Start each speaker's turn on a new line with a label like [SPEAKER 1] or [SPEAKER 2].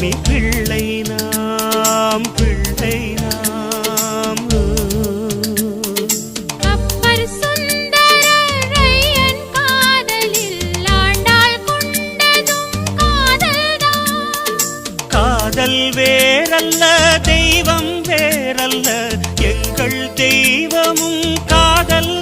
[SPEAKER 1] மணி பிள்ளை நாம் பிள்ளை நாம்.
[SPEAKER 2] அப்பர் சுந்தரரையன் காதலில் ஆண்டாள் கொண்டதும் காதல்தான்.
[SPEAKER 1] காதல் வேறல்ல தெய்வம் வேறல்ல எங்கள் தெய்வமும் காதல்